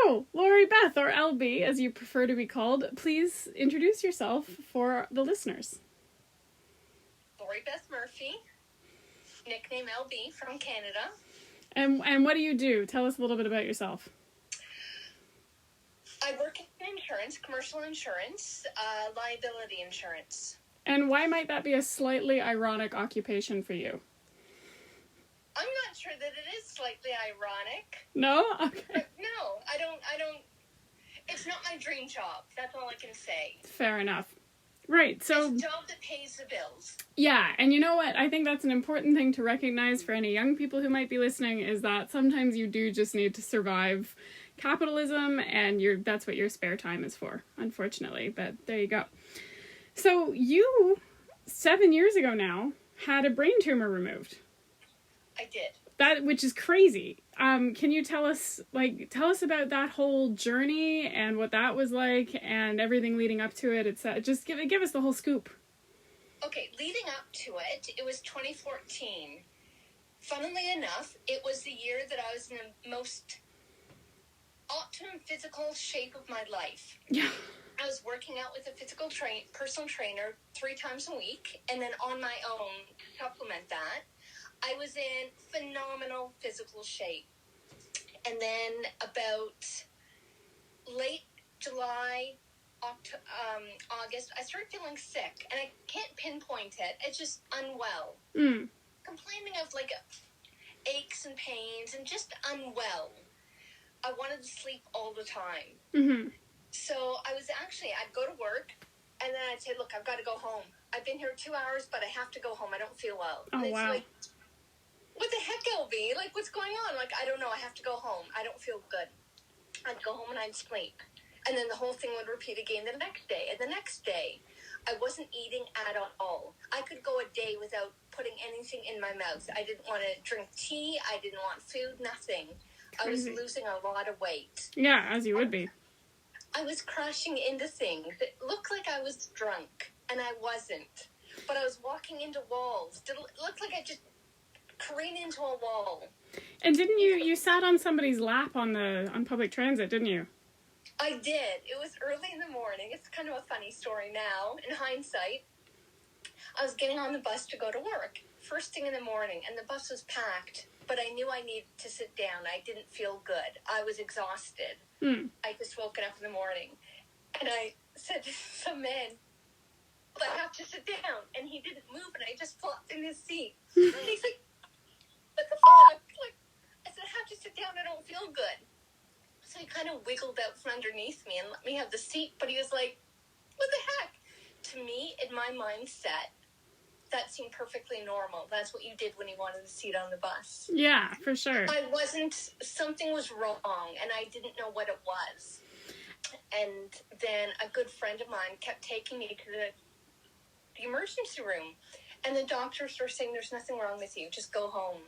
So, Lori Beth, or LB, as you prefer to be called, please introduce yourself for the listeners. Lori Beth Murphy, nickname LB, from Canada. And what do you do? Tell us a little bit about yourself. I work in insurance, commercial insurance, liability insurance. And why might that be a slightly ironic occupation for you? I'm not sure that it is slightly ironic. No? Okay. No, I don't, it's not my dream job. That's all I can say. Fair enough. Right, so... It's a job that pays the bills. Yeah, and you know what? I think that's an important thing to recognize for any young people who might be listening, is that sometimes you do just need to survive capitalism, and that's what your spare time is for, unfortunately. But there you go. So you, 7 years ago now, had a brain tumor removed. I did. Which is crazy. Can you tell us about that whole journey and what that was like and everything leading up to it? Just give us the whole scoop. Okay, leading up to it, it was 2014. Funnily enough, it was the year that I was in the most optimum physical shape of my life. Yeah. I was working out with a personal trainer 3 times a week, and then on my own, to supplement that, I was in phenomenal physical shape. And then about late July, August, I started feeling sick. And I can't pinpoint it. It's just unwell. Complaining of like aches and pains and just unwell. I wanted to sleep all the time. Mm-hmm. So I'd go to work. And then I'd say, look, I've got to go home. I've been here 2 hours, but I have to go home. I don't feel well. Oh, and it's wow. like, what the heck, LB? Like, what's going on? Like, I don't know. I have to go home. I don't feel good. I'd go home and I'd sleep. And then the whole thing would repeat again the next day. And the next day, I wasn't eating at all. I could go a day without putting anything in my mouth. I didn't want to drink tea. I didn't want food, nothing. Crazy. I was losing a lot of weight. Yeah, as you would be. I was crashing into things. It looked like I was drunk, and I wasn't. But I was walking into walls. It looked like I just careened into a wall. And didn't you sat on somebody's lap on public transit, didn't you? I did. It was early in the morning. It's kind of a funny story now, in hindsight. I was getting on the bus to go to work, first thing in the morning, and the bus was packed. But I knew I needed to sit down. I didn't feel good. I was exhausted. I just woken up in the morning. And I said to some man, I have to sit down. And he didn't move, and I just flopped in his seat. And he's like, what the fuck? Like, I said, I have to sit down. I don't feel good. So he kind of wiggled out from underneath me and let me have the seat. But he was like, what the heck? To me, in my mindset, that seemed perfectly normal. That's what you did when you wanted a seat on the bus. Yeah, for sure. Something was wrong, and I didn't know what it was. And then a good friend of mine kept taking me to the emergency room. And the doctors were saying, there's nothing wrong with you. Just go home.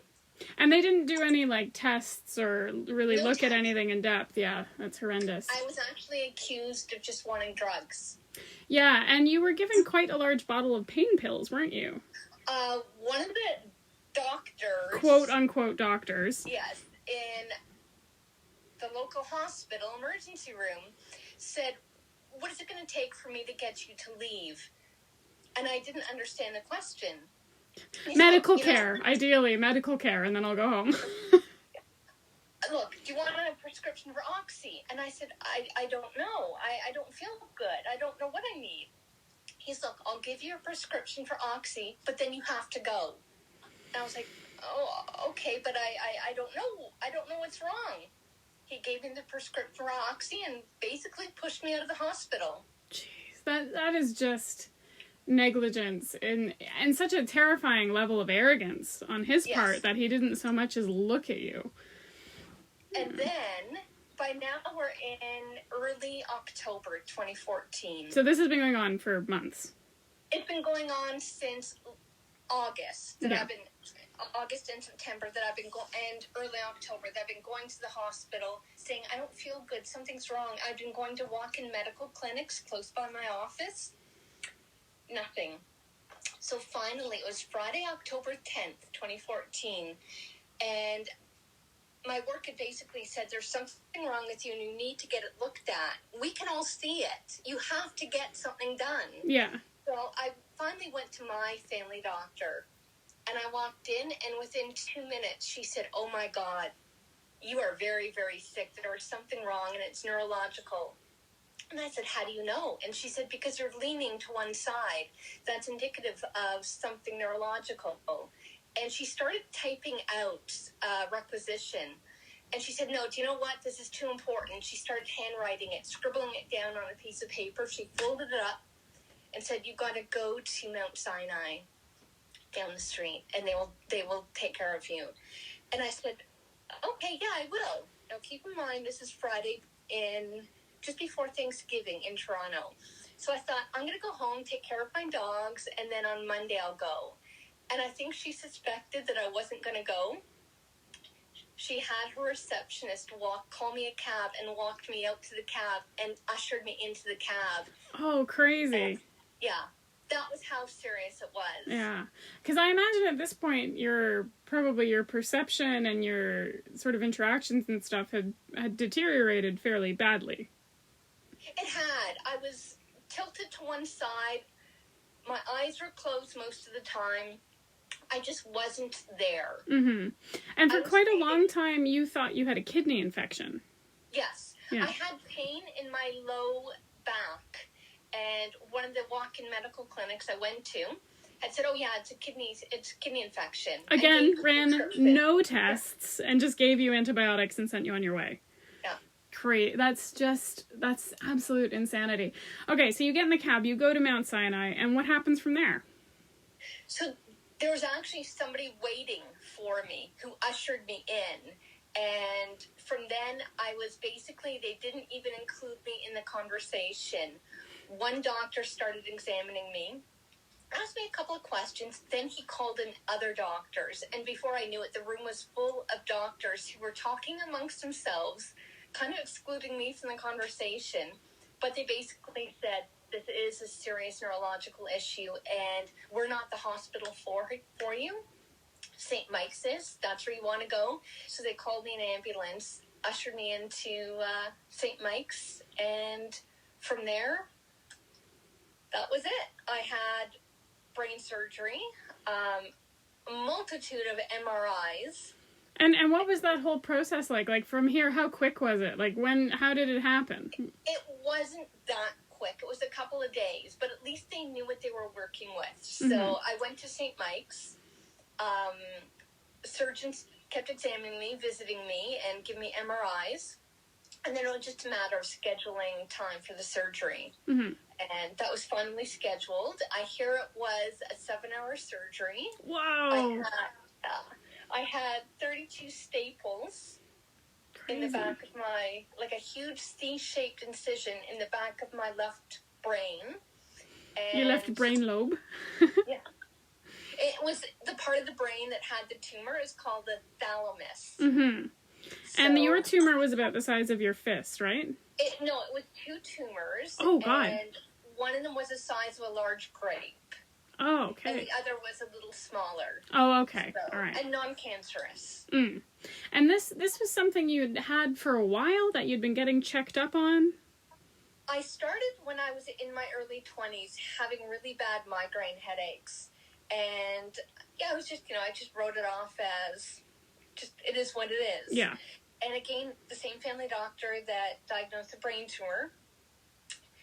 And they didn't do any, tests or really look at anything in depth. Yeah, that's horrendous. I was actually accused of just wanting drugs. Yeah, and you were given quite a large bottle of pain pills, weren't you? One of the doctors... quote-unquote doctors. Yes, in the local hospital emergency room said, what is it going to take for me to get you to leave? And I didn't understand the question. Medical care, ideally, medical care, and then I'll go home. Look, do you want a prescription for Oxy? And I said, I don't know. I don't feel good. I don't know what I need. He's like, I'll give you a prescription for Oxy, but then you have to go. And I was like, oh, okay, but I don't know. I don't know what's wrong. He gave me the prescription for Oxy and basically pushed me out of the hospital. Jeez, that is just negligence and such a terrifying level of arrogance on his part that he didn't so much as look at you. And then, by now we're in early October 2014. So this has been going on for months. It's been going on since August. August and September and early October that I've been going to the hospital saying, I don't feel good, something's wrong. I've been going to walk-in medical clinics close by my office. Nothing. So finally, it was Friday, October 10th, 2014, and my work had basically said, there's something wrong with you and you need to get it looked at. We can all see it. You have to get something done. Yeah. So I finally went to my family doctor, and I walked in, and within 2 minutes, she said, oh my God, you are very, very sick. There is something wrong, and it's neurological. And I said, how do you know? And she said, because you're leaning to one side. That's indicative of something neurological. And she started typing out requisition. And she said, no, do you know what? This is too important. She started handwriting it, scribbling it down on a piece of paper. She folded it up and said, you've got to go to Mount Sinai down the street, and they will take care of you. And I said, okay, yeah, I will. Now, keep in mind, this is Friday just before Thanksgiving in Toronto. So I thought, I'm going to go home, take care of my dogs, and then on Monday I'll go. And I think she suspected that I wasn't going to go. She had her receptionist call me a cab and walked me out to the cab and ushered me into the cab. Oh, crazy. And, yeah, that was how serious it was. Yeah, because I imagine at this point, your perception and your sort of interactions and stuff had deteriorated fairly badly. It had. I was tilted to one side. My eyes were closed most of the time. I just wasn't there. Mm-hmm. And for quite a long time, you thought you had a kidney infection. Yes. Yeah. I had pain in my low back, and one of the walk-in medical clinics I went to had said, oh yeah, it's a kidney infection. Again, ran no tests and just gave you antibiotics and sent you on your way. Yeah. Great. That's absolute insanity. Okay, so you get in the cab, you go to Mount Sinai, and what happens from there? So there was actually somebody waiting for me who ushered me in. And from then, I was basically, they didn't even include me in the conversation. One doctor started examining me, asked me a couple of questions, then he called in other doctors. And before I knew it, the room was full of doctors who were talking amongst themselves, kind of excluding me from the conversation. But they basically said, this is a serious neurological issue, and we're not the hospital for you. St. Mike's is. That's where you want to go. So they called me an ambulance, ushered me into St. Mike's, and from there, that was it. I had brain surgery, a multitude of MRIs. And what was that whole process like? Like, from here, how quick was it? Like, how did it happen? It wasn't that quick. It was a couple of days, but at least they knew what they were working with. So I went to St. Mike's. Surgeons kept examining me, visiting me, and giving me MRIs. And then it was just a matter of scheduling time for the surgery. Mm-hmm. And that was finally scheduled. I hear it was a 7-hour surgery. Wow. I had 32 staples. Crazy. In the back of like a huge C-shaped incision in the back of my left brain. And your left brain lobe? Yeah. It was the part of the brain that had the tumor is called the thalamus. Mm-hmm. So, and your tumor was about the size of your fist, right? No, it was 2 tumors. Oh, God. And one of them was the size of a large grape. Oh, okay. And the other was a little smaller. Oh, okay. So, all right. And non-cancerous. Mm. And this was something you'd had for a while, that you'd been getting checked up on? I started when I was in my early 20s having really bad migraine headaches. And yeah, I was just, I just wrote it off as just, it is what it is. Yeah. And again, the same family doctor that diagnosed the brain tumor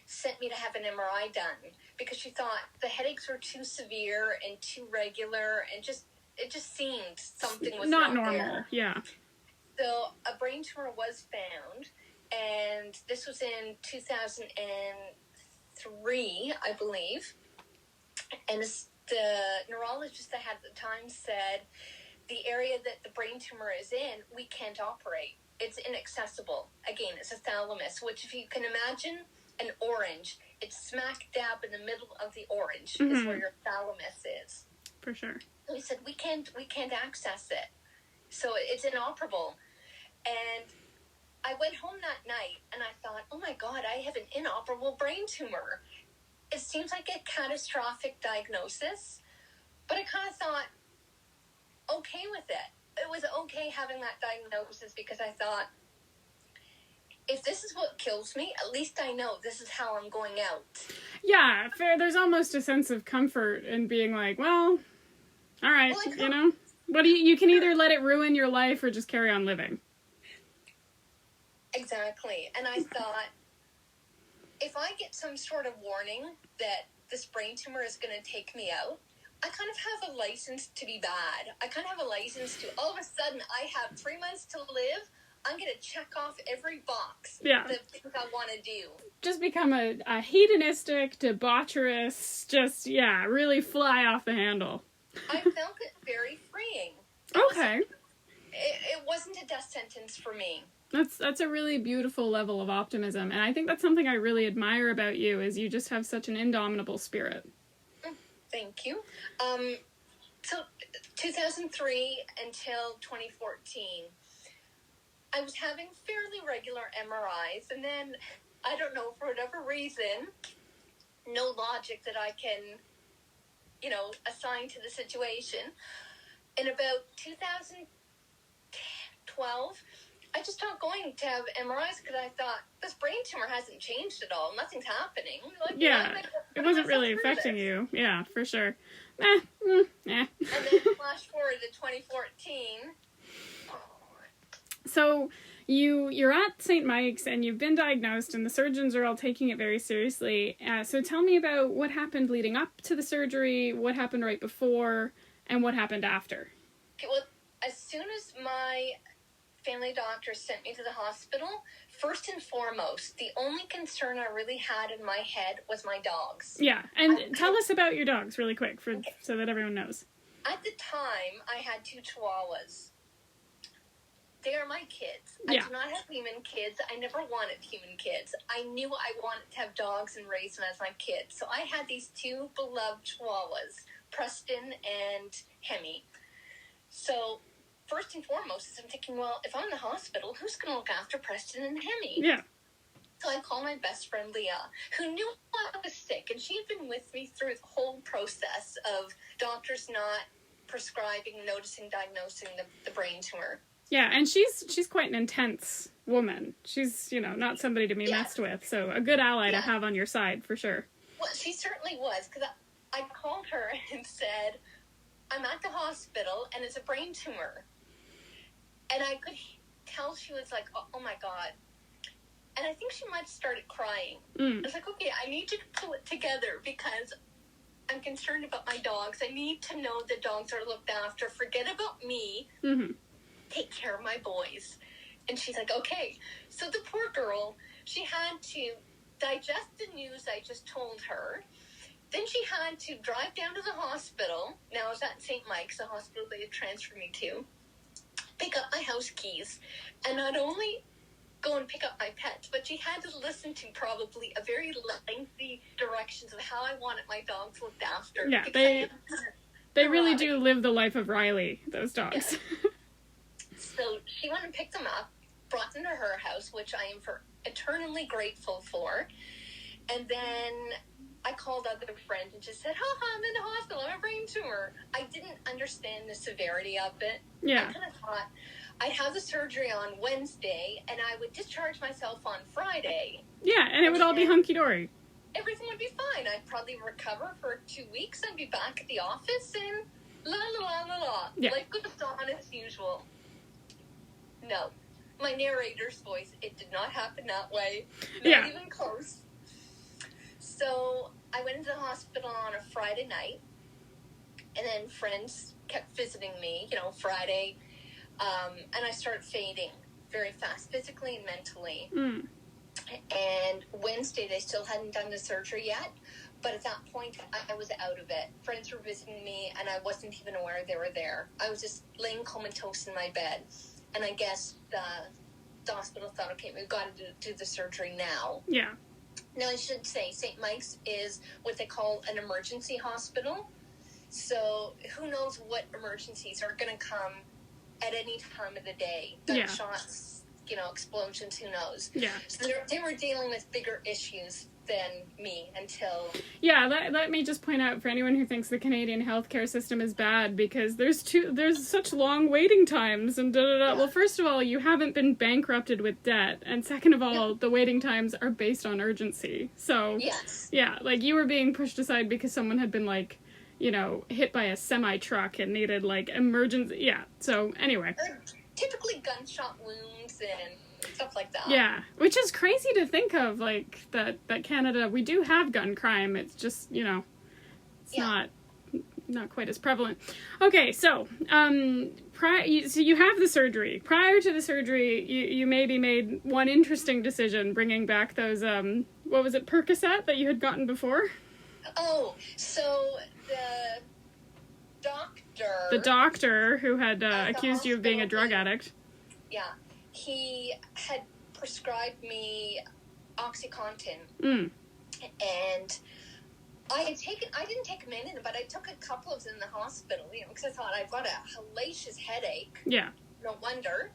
sent me to have an MRI done because she thought the headaches were too severe and too regular and it just seemed something was not normal. There. Yeah. So a brain tumor was found, and this was in 2003, I believe. And the neurologist I had at the time said, the area that the brain tumor is in, we can't operate. It's inaccessible. Again, it's a thalamus, which if you can imagine an orange, it's smack dab in the middle of the orange is where your thalamus is. For sure. So he said, we can't access it. So it's inoperable. And I went home that night and I thought, oh my God, I have an inoperable brain tumor. It seems like a catastrophic diagnosis, but I kind of thought, okay with it. it was okay having that diagnosis because I thought, if this is what kills me, at least I know this is how I'm going out. Yeah, fair. There's almost a sense of comfort in being like, well, all right, you know, what you can either let it ruin your life or just carry on living. Exactly. And I thought, if I get some sort of warning that this brain tumor is going to take me out, I kind of have a license to be bad. I kind of have a license to, all of a sudden, I have 3 months to live. I'm going to check off every box. Yeah. The things I want to do. Just become a hedonistic, debaucherous, just, really fly off the handle. I felt it very freeing. Okay. It wasn't a death sentence for me. That's a really beautiful level of optimism, and I think that's something I really admire about you, is you just have such an indomitable spirit. Thank you. So 2003 until 2014, I was having fairly regular MRIs, and then, I don't know, for whatever reason, no logic that I can, assign to the situation. In about 2012, I just stopped going to have MRIs because I thought, this brain tumor hasn't changed at all. Nothing's happening. Like, it wasn't really affecting you. Yeah, for sure. And then flash forward to 2014. So you're at St. Mike's and you've been diagnosed and the surgeons are all taking it very seriously. So tell me about what happened leading up to the surgery, what happened right before, and what happened after. Okay, well, as soon as my family doctor sent me to the hospital, first and foremost, the only concern I really had in my head was my dogs. Yeah, and tell us about your dogs really quick so that everyone knows. At the time, I had 2 Chihuahuas. They are my kids. Yeah. I do not have human kids. I never wanted human kids. I knew I wanted to have dogs and raise them as my kids. So I had these 2 beloved Chihuahuas, Preston and Hemi. So first and foremost, I'm thinking, well, if I'm in the hospital, who's going to look after Preston and Hemi? Yeah. So I called my best friend, Leah, who knew I was sick, and she had been with me through the whole process of doctors not prescribing, noticing, diagnosing the brain tumor. Yeah, and she's quite an intense woman. She's, not somebody to be messed with, so a good ally to have on your side, for sure. Well, she certainly was, because I called her and said, I'm at the hospital, and it's a brain tumor. And I could tell she was like, oh my God. And I think she might have started crying. I was like, okay, I need you to pull it together because I'm concerned about my dogs. I need to know the dogs are looked after. Forget about me. Mm-hmm. Take care of my boys. And she's like, okay. So the poor girl, she had to digest the news I just told her. Then she had to drive down to the hospital. Now I was at St. Mike's, the hospital they had transferred me to. Pick up my house keys. And not only go and pick up my pets, but she had to listen to probably a very lengthy directions of how I wanted my dogs looked after. Yeah, they really do live the life of Riley, those dogs. Yeah. So she went and picked them up, brought them to her house, which I am eternally grateful for. And then I called other friends and just said, I'm in the hospital, I have a brain tumor. I didn't understand the severity of it. Yeah. I kind of thought I'd have the surgery on Wednesday, and I would discharge myself on Friday. Yeah, and it would all be hunky-dory. Everything would be fine. I'd probably recover for 2 weeks. I'd be back at the office, and la la la la la. Yeah. Life goes on as usual. No. My narrator's voice, it did not happen that way. Not even close. So I went into the hospital on a Friday night, and then friends kept visiting me, Friday, and I started fading very fast, physically and mentally. And Wednesday, they still hadn't done the surgery yet, but at that point, I was out of it. Friends were visiting me, and I wasn't even aware they were there. I was just laying comatose in my bed. And I guess the hospital thought, okay, we've got to do the surgery now. Yeah. Now, I should say, St. Mike's is what they call an emergency hospital. So who knows what emergencies are going to come at any time of the day. Gunshots, explosions, who knows? Yeah. So they were dealing with bigger issues than me until... Yeah, let me just point out for anyone who thinks the Canadian healthcare system is bad because there's such long waiting times and da-da-da. Yeah. Well, first of all, you haven't been bankrupted with debt, and second of all, the waiting times are based on urgency. So, yes. Yeah, like you were being pushed aside because someone had been like, hit by a semi-truck and needed like emergency. Yeah, so anyway. Or typically gunshot wounds and stuff like that. Yeah, which is crazy to think of, like, that Canada, we do have gun crime, it's just, it's not quite as prevalent. Okay, so, so you have the surgery. Prior to the surgery, you maybe made one interesting decision, bringing back those, what was it, Percocet that you had gotten before? Oh, so the doctor who had accused you of being a drug addict. Yeah. He had prescribed me OxyContin. And I didn't take them in, but I took a couple of them in the hospital, because I thought I've got a hellacious headache. Yeah. No wonder.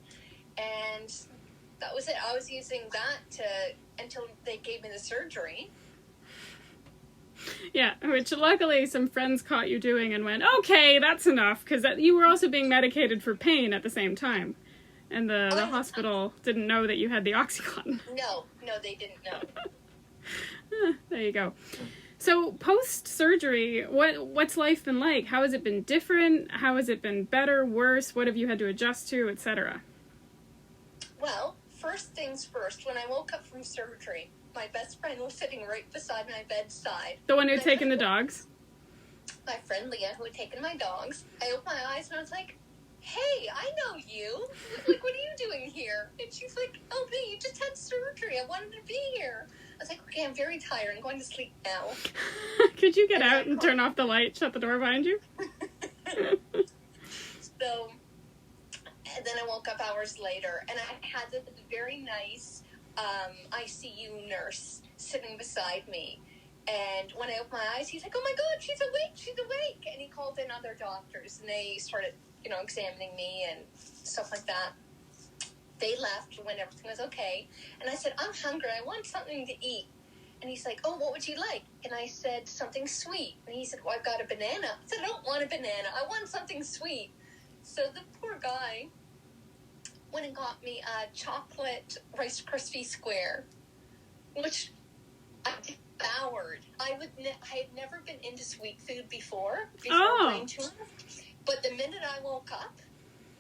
And that was it. I was using that until they gave me the surgery. Yeah, which luckily some friends caught you doing and went, okay, that's enough, because you were also being medicated for pain at the same time. And the hospital didn't know that you had the OxyContin. No, they didn't know. There you go. So, post-surgery, what's life been like? How has it been different? How has it been better, worse? What have you had to adjust to, etc.? Well, first things first, when I woke up from surgery, my best friend was sitting right beside my bedside. The one who had taken the dogs? My friend Leah, who had taken my dogs. I opened my eyes and I was like, hey, I know you. Like, what are you doing here? And she's like, oh, hey, you just had surgery. I wanted to be here. I was like, okay, I'm very tired. I'm going to sleep now. Could you get out and turn off the light, shut the door behind you? So, and then I woke up hours later, and I had this very nice ICU nurse sitting beside me. And when I opened my eyes, he's like, oh my God, she's awake. And he called in other doctors, and they started examining me and stuff like that. They left when everything was okay. And I said, I'm hungry. I want something to eat. And he's like, oh, what would you like? And I said, something sweet. And he said, well, I've got a banana. I said, I don't want a banana. I want something sweet. So the poor guy went and got me a chocolate Rice Krispie square, which I devoured. I had never been into sweet food before brain tumor. But the minute I woke up,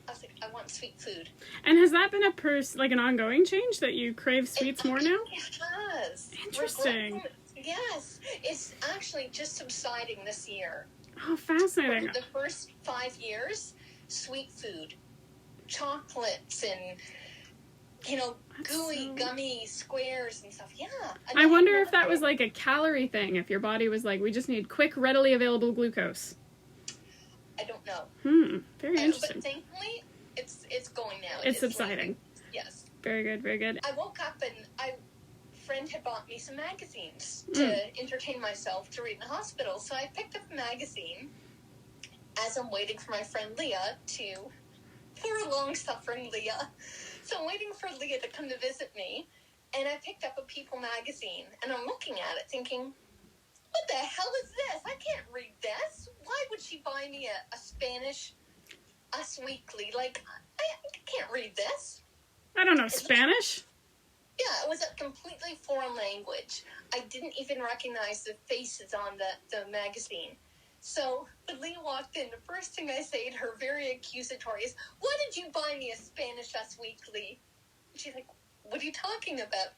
I was like, I want sweet food. And has that been an ongoing change that you crave sweets more now? It has. Interesting. Yes. It's actually just subsiding this year. Oh, fascinating. For the first 5 years, sweet food, chocolates and, gooey, gummy squares and stuff. Yeah. I wonder if that was like a calorie thing, if your body was like, we just need quick, readily available glucose. I don't know. Very interesting. But thankfully, it's going now. It's subsiding. Yes. Very good, very good. I woke up and a friend had bought me some magazines to entertain myself to read in the hospital. So I picked up a magazine as I'm waiting for my friend Leah poor long-suffering Leah. So I'm waiting for Leah to come to visit me. And I picked up a People magazine. And I'm looking at it thinking, what the hell is this? I can't read this. Why would she buy me a Spanish Us Weekly? Like, I can't read this. I don't know Spanish. Yeah, it was a completely foreign language. I didn't even recognize the faces on the magazine. So when Leah walked in, the first thing I say to her, very accusatory, is, why did you buy me a Spanish Us Weekly? And she's like, what are you talking about?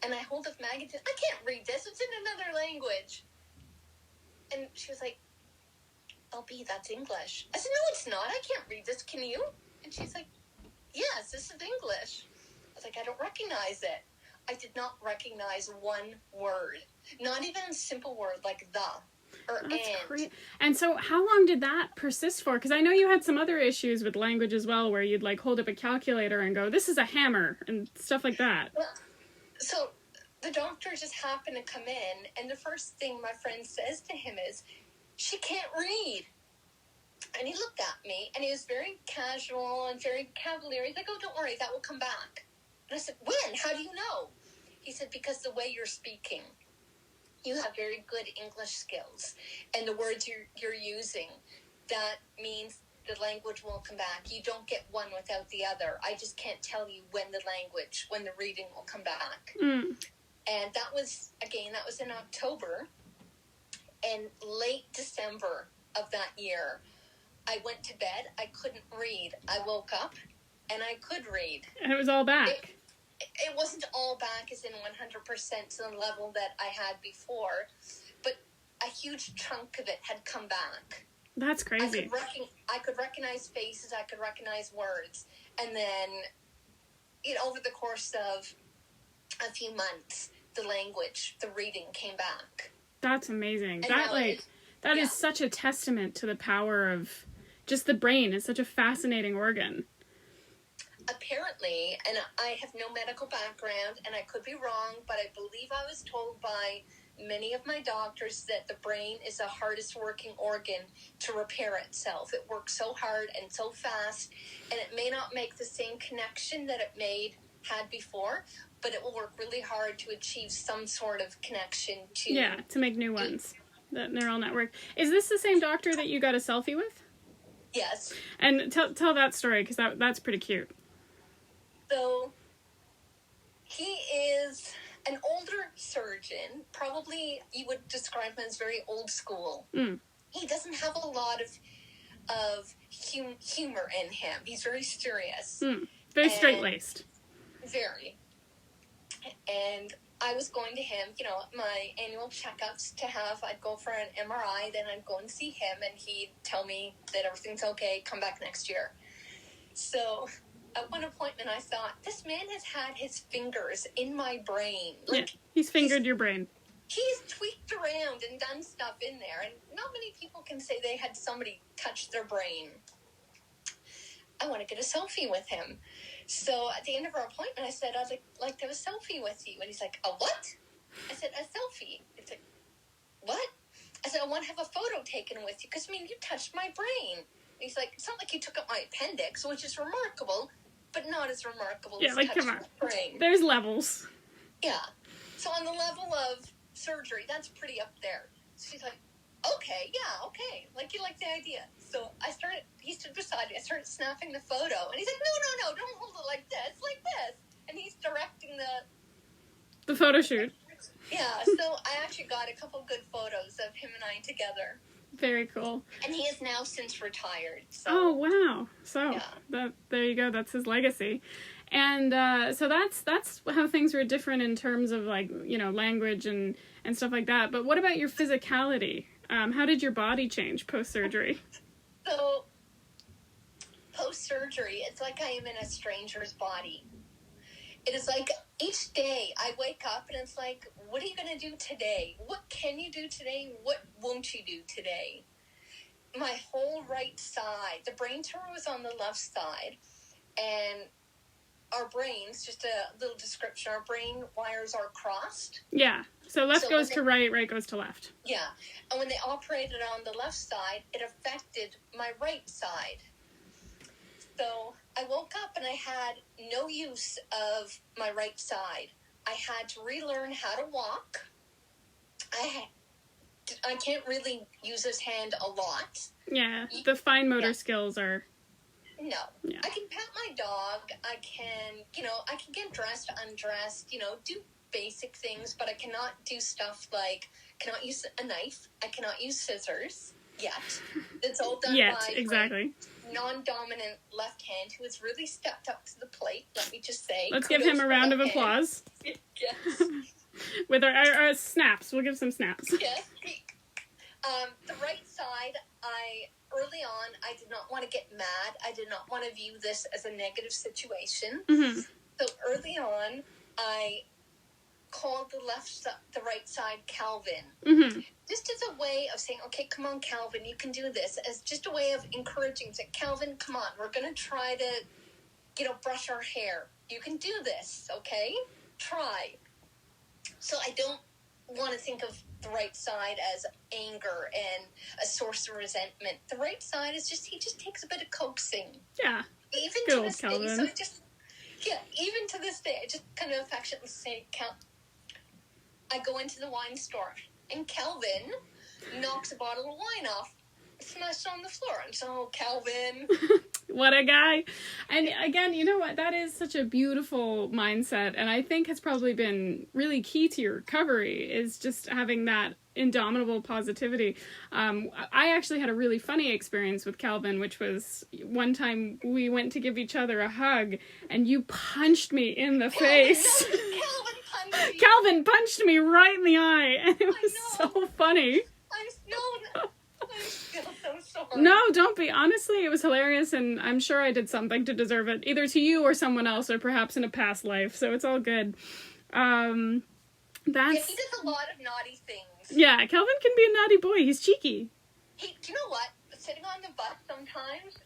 And I hold up the magazine. I can't read this. It's in another language. And she was like, LB, that's English. I said, no, it's not. I can't read this. Can you? And she's like, yes, this is English. I was like, I don't recognize it. I did not recognize one word. Not even a simple word like the or That's and. Great. And so how long did that persist for? Because I know you had some other issues with language as well, where you'd like hold up a calculator and go, this is a hammer, and stuff like that. Well, so the doctor just happened to come in, and the first thing my friend says to him is, she can't read. And he looked at me, and he was very casual and very cavalier. He's like, oh, don't worry, that will come back. And I said, when? How do you know? He said, because the way you're speaking, you have very good English skills. And the words you're using, that means the language will come back. You don't get one without the other. I just can't tell you when the reading will come back. Mm. And that was in October. And late December of that year, I went to bed. I couldn't read. I woke up and I could read. And it was all back. It wasn't all back as in 100% to the level that I had before, but a huge chunk of it had come back. That's crazy. I could recognize faces. I could recognize words. And then, over the course of a few months, the language, the reading came back. That's amazing. That is such a testament to the power of just the brain. It's such a fascinating organ. Apparently, and I have no medical background, and I could be wrong, but I believe I was told by many of my doctors that the brain is the hardest working organ to repair itself. It works so hard and so fast, and it may not make the same connection that it had before, but it will work really hard to achieve some sort of connection to make new ones. The neural network. Is this the same doctor that you got a selfie with? Yes. And tell that story, because that's pretty cute. So, he is an older surgeon. Probably you would describe him as very old school. Mm. He doesn't have a lot of humor in him. He's very serious. Very straight-laced. Very. And I was going to him, my annual checkups to have. I'd go for an MRI, then I'd go and see him, and he'd tell me that everything's okay, come back next year. So at one appointment, I thought, this man has had his fingers in my brain. He's fingered your brain. He's tweaked around and done stuff in there, and not many people can say they had somebody touch their brain. I want to get a selfie with him. So at the end of our appointment, I said, I'd like to have a selfie with you. And he's like, a what? I said, a selfie. He's like, what? I said, I want to have a photo taken with you because, you touched my brain. And he's like, it's not like you took up my appendix, which is remarkable, but not as remarkable as touching my brain. There's levels. Yeah. So on the level of surgery, that's pretty up there. So she's like, okay. Like, you like the idea. So he stood beside me. I started snapping the photo. And he's like, no, don't hold it like this. And he's directing the photo shoot. Yeah, so I actually got a couple good photos of him and I together. Very cool. And he is now since retired. So. Oh, wow. So, there you go. That's his legacy. And so that's how things were different in terms of, language and stuff like that. But what about your physicality? How did your body change post-surgery? So, post-surgery, it's like I am in a stranger's body. It is like each day I wake up and it's like, what are you going to do today? What can you do today? What won't you do today? My whole right side, the brain tumor was on the left side, and our brains, just a little description, our brain wires are crossed. Yeah. So left goes to right, right goes to left. Yeah. And when they operated on the left side, it affected my right side. So I woke up and I had no use of my right side. I had to relearn how to walk. I can't really use this hand a lot. Yeah, the fine motor skills are... No. Yeah. I can pat my dog. I can get dressed, undressed, do basic things, but I cannot do stuff like, cannot use a knife. I cannot use scissors yet. It's all done by my non-dominant left hand, who has really stepped up to the plate, let me just say. Let's give him a round of applause. Yes. With our snaps. We'll give some snaps. Yes. The right side, early on, I did not want to get mad. I did not want to view this as a negative situation. Mm-hmm. So early on, I called the right side Calvin. Mm-hmm. Just as a way of saying, okay, come on, Calvin, you can do this. As just a way of encouraging, say, Calvin, come on, we're going to try to, brush our hair. You can do this, okay? Try. So I don't want to think of the right side as anger and a source of resentment. The right side is he just takes a bit of coaxing. Yeah. Even Good to this day. So Yeah, even to this day, I just kind of affectionately say, I go into the wine store, and Calvin knocks a bottle of wine off, smashed on the floor. And so, Calvin... What a guy. And again, you know what? That is such a beautiful mindset, and I think has probably been really key to your recovery, is just having that indomitable positivity. I actually had a really funny experience with Calvin, which was one time we went to give each other a hug, and you punched me in the face. Calvin punched you. Calvin punched me right in the eye, and it was so funny. I feel so sorry. No, don't be. Honestly, it was hilarious, and I'm sure I did something to deserve it, either to you or someone else, or perhaps in a past life, so it's all good. Yeah, he does a lot of naughty things. Yeah, Calvin can be a naughty boy. He's cheeky. Do you know what? Sitting on the bus sometimes,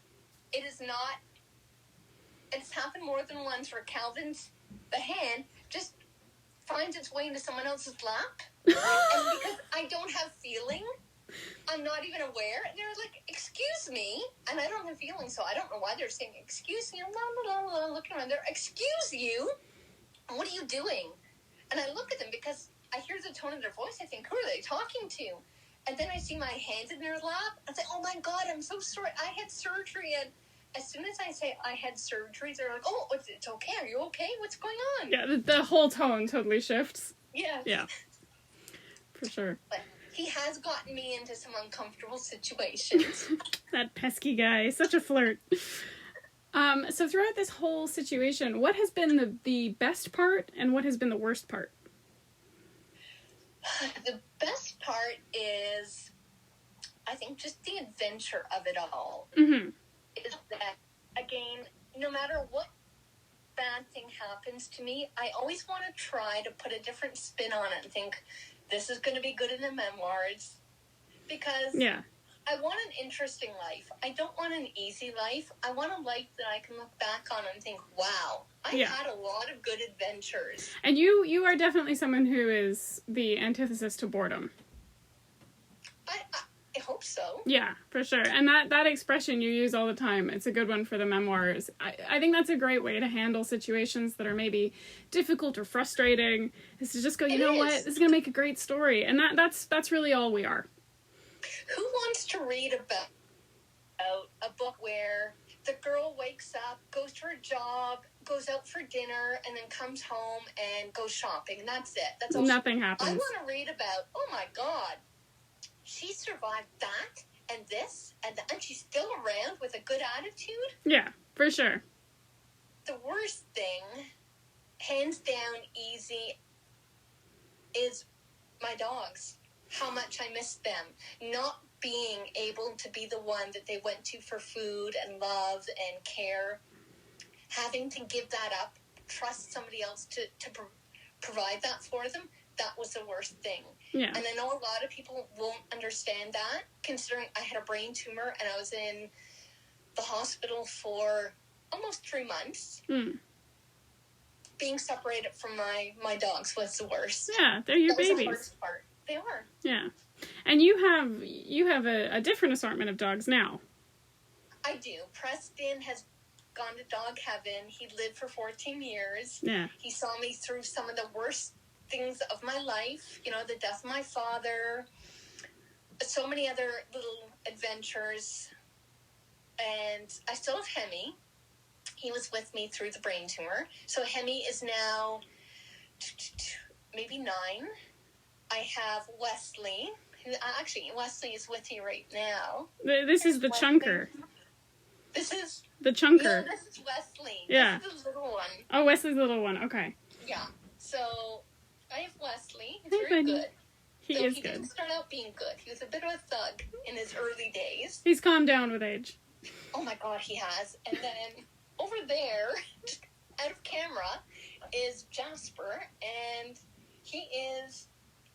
it's happened more than once where the hand just finds its way into someone else's lap, and because I don't have feeling, I'm not even aware, and they're like, excuse me, and I don't have feeling, so I don't know why they're saying, excuse me, I'm looking around there, excuse you, what are you doing? And I look at them because I hear the tone of their voice, I think, who are they talking to? And then I see my hand in their lap, and I say, oh my God, I'm so sorry, I had surgery, and as soon as I say I had surgery, they're like, oh, it's okay, are you okay? What's going on? Yeah, the whole tone totally shifts. Yes. Yeah, for sure. But he has gotten me into some uncomfortable situations. That pesky guy, such a flirt. So throughout this whole situation, what has been the best part, and what has been the worst part? The best part is, I think, just the adventure of it all. Mm-hmm. Is that, again, no matter what bad thing happens to me, I always want to try to put a different spin on it and think, this is going to be good in the memoirs. Because I want an interesting life. I don't want an easy life. I want a life that I can look back on and think, wow, I had a lot of good adventures. And you are definitely someone who is the antithesis to boredom. I hope so. Yeah, for sure. And that expression you use all the time, it's a good one for the memoirs. I think that's a great way to handle situations that are maybe difficult or frustrating, is to just go, you know what, this is going to make a great story. And that's really all we are. Who wants to read about a book where the girl wakes up, goes to her job, goes out for dinner, and then comes home and goes shopping, and that's it? That's all. Nothing happens. I want to read about, oh my God, she survived that, and this, and that, and she's still around with a good attitude? Yeah, for sure. The worst thing, hands down, easy, is my dogs. How much I miss them. Not being able to be the one that they went to for food and love and care. Having to give that up, trust somebody else to provide that for them, that was the worst thing. Yeah. And I know a lot of people won't understand that, considering I had a brain tumor and I was in the hospital for almost 3 months. Mm. Being separated from my dogs was the worst. Yeah, they're your babies. Was the worst part. They are. Yeah. And you have a different assortment of dogs now. I do. Preston has gone to dog heaven. He lived for 14 years. Yeah. He saw me through some of the worst things of my life. You know, the death of my father. So many other little adventures. And I still have Hemi. He was with me through the brain tumor. So Hemi is now maybe 9. I have Wesley. Actually, Wesley is with you right now. This is the Wesley. chunker. This is... The chunker. No, this is Wesley. Yeah. This is the little one. Oh, Wesley's the little one. Okay. Yeah. So, I have Wesley. He's Hey, very buddy. good. He So is he good. didn't start out being good. He was a bit of a thug in his early days. He's calmed down with age. Oh my God, he has. And then over there, out of camera, is Jasper, and he is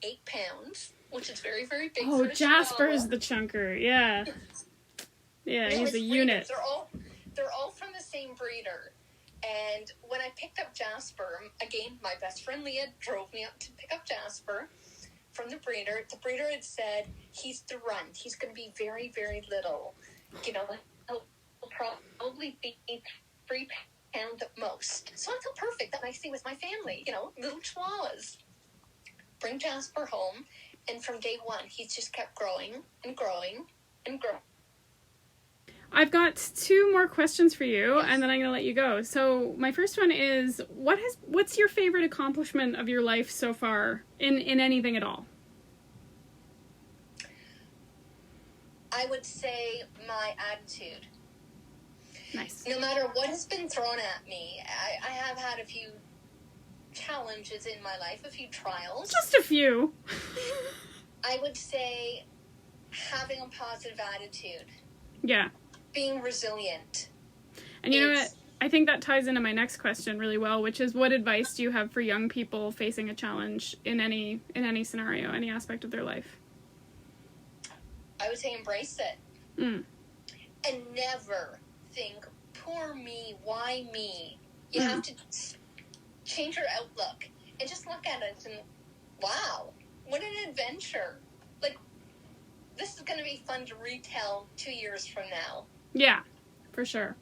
8 pounds, which is very, very big. Oh, for a Jasper's Chihuahua. the chunker. Yeah. Yeah, No, he's it's a unit. breeders. They're all from the same breeder. And when I picked up Jasper, again, my best friend Leah drove me up to pick up Jasper from the breeder. The breeder had said, he's the runt. He's going to be very, very little. You know, he'll probably be 3 pound the most. So I feel perfect. That nice thing with my family, little chihuahuas. Bring Jasper home, and from day one, he's just kept growing and growing and growing. I've got 2 more questions for you, and then I'm going to let you go. So my first one is, what's your favorite accomplishment of your life so far in anything at all? I would say my attitude. Nice. No matter what has been thrown at me, I have had a few challenges in my life, a few trials. Just a few. I would say having a positive attitude. Yeah. Being resilient. And you know what? I think that ties into my next question really well, which is, what advice do you have for young people facing a challenge in any scenario, any aspect of their life? I would say embrace it. And never think, poor me, why me? You have to change your outlook and just look at it and, wow, what an adventure. Like, this is going to be fun to retell 2 years from now. Yeah, for sure.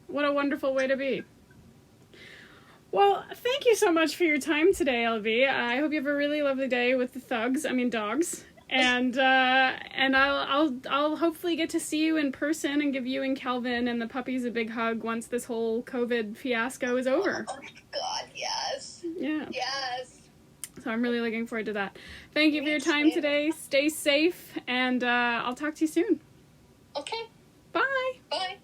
What a wonderful way to be. Well, thank you so much for your time today, LV. I hope you have a really lovely day with the dogs. And I'll hopefully get to see you in person and give you and Calvin and the puppies a big hug once this whole COVID fiasco is over. Oh, God, yes. Yeah. Yes. So I'm really looking forward to that. Thank you for your time today. Stay safe, and I'll talk to you soon. Okay. Bye. Bye.